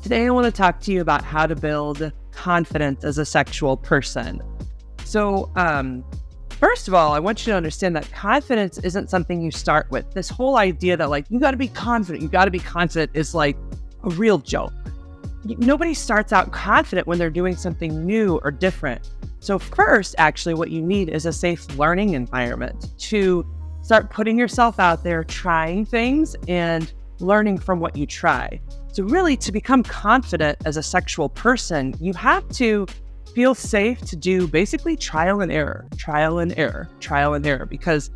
Today I want to talk to you about how to build confidence as a sexual person. So, first of all, I want you to understand that confidence isn't something you start with. This whole idea that you got to be confident is like a real joke. Nobody starts out confident when they're doing something new or different. So first, actually, what you need is a safe learning environment to start putting yourself out there, trying things and learning from what you try. So really, to become confident as a sexual person, you have to feel safe to do basically trial and error. Because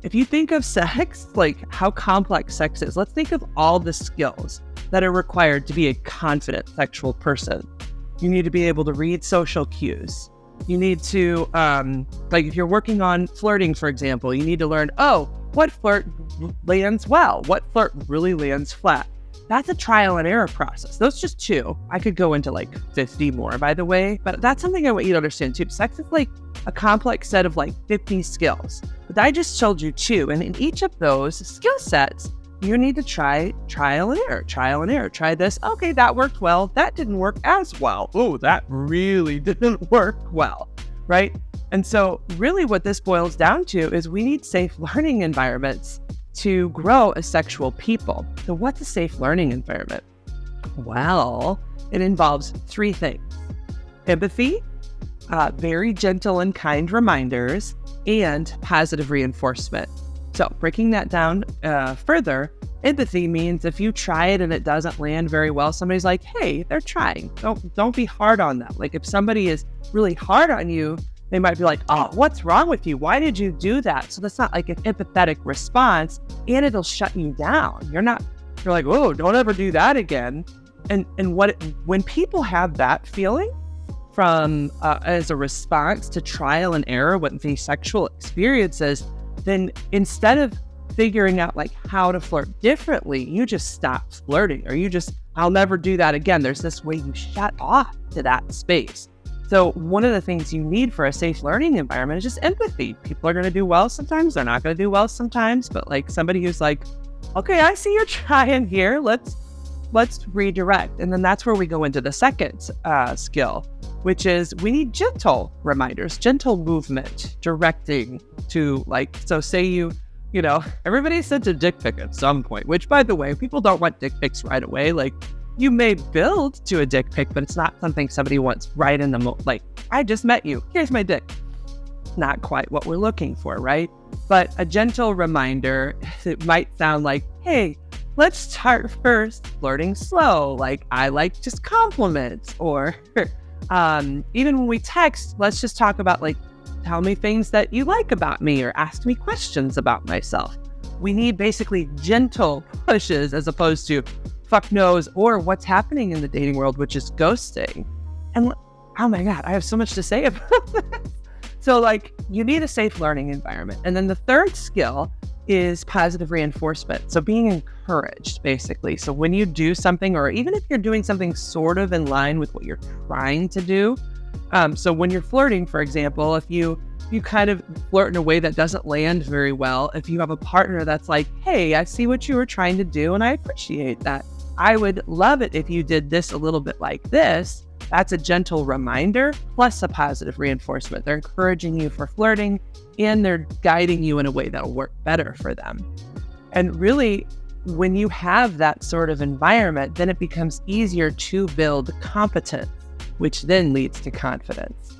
if you think of sex, like how complex sex is, let's think of all the skills that are required to be a confident sexual person. You need to be able to read social cues. You need to, if you're working on flirting, for example, you need to learn, what flirt lands well? What flirt really lands flat? That's a trial and error process. Those just two. I could go into 50 more, by the way, but that's something I want you to understand too. Sex is like a complex set of 50 skills, but I just told you two. And in each of those skill sets, you need to try trial and error. Try this. Okay, that worked well. That didn't work as well. Oh, that really didn't work well, right? And so really what this boils down to is we need safe learning environments to grow as sexual people. So what's a safe learning environment? Well, it involves three things: empathy, very gentle and kind reminders, and positive reinforcement. So breaking that down further, empathy means if you try it and it doesn't land very well, somebody's like, hey, they're trying. Don't be hard on them. If somebody is really hard on you, they might be like, oh, what's wrong with you? Why did you do that? So that's not an empathetic response, and it'll shut you down. You're like, oh, don't ever do that again. And when people have that feeling from as a response to trial and error, what the sexual experience is, then instead of figuring out how to flirt differently, you just stop flirting, or I'll never do that again. There's this way you shut off to that space. So one of the things you need for a safe learning environment is just empathy. People are going to do well sometimes. They're not going to do well sometimes. But somebody who's okay, I see you're trying here. Let's redirect. And then that's where we go into the second skill, which is we need gentle reminders, gentle movement, directing to so say you everybody sent a dick pic at some point, which by the way, people don't want dick pics right away. You may build to a dick pic, but it's not something somebody wants right in the moment. I just met you. Here's my dick. Not quite what we're looking for, right? But a gentle reminder, it might sound hey, let's start first flirting slow. I like just compliments. Or even when we text, let's just talk about tell me things that you like about me, or ask me questions about myself. We need basically gentle pushes as opposed to fuck knows, or what's happening in the dating world, which is ghosting. And oh my God, I have so much to say about this. So you need a safe learning environment. And then the third skill is positive reinforcement. So being encouraged, basically. So when you do something, or even if you're doing something sort of in line with what you're trying to do. So when you're flirting, for example, if you kind of flirt in a way that doesn't land very well, if you have a partner that's hey, I see what you were trying to do and I appreciate that. I would love it if you did this a little bit like this. That's a gentle reminder plus a positive reinforcement. They're encouraging you for flirting, and they're guiding you in a way that'll work better for them. And really, when you have that sort of environment, then it becomes easier to build competence, which then leads to confidence.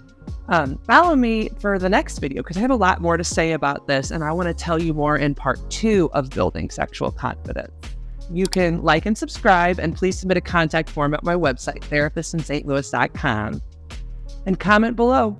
Follow me for the next video, because I have a lot more to say about this, and I want to tell you more in part 2 of building sexual confidence. You can like and subscribe, and please submit a contact form at my website, therapistintstlouis.com, and comment below.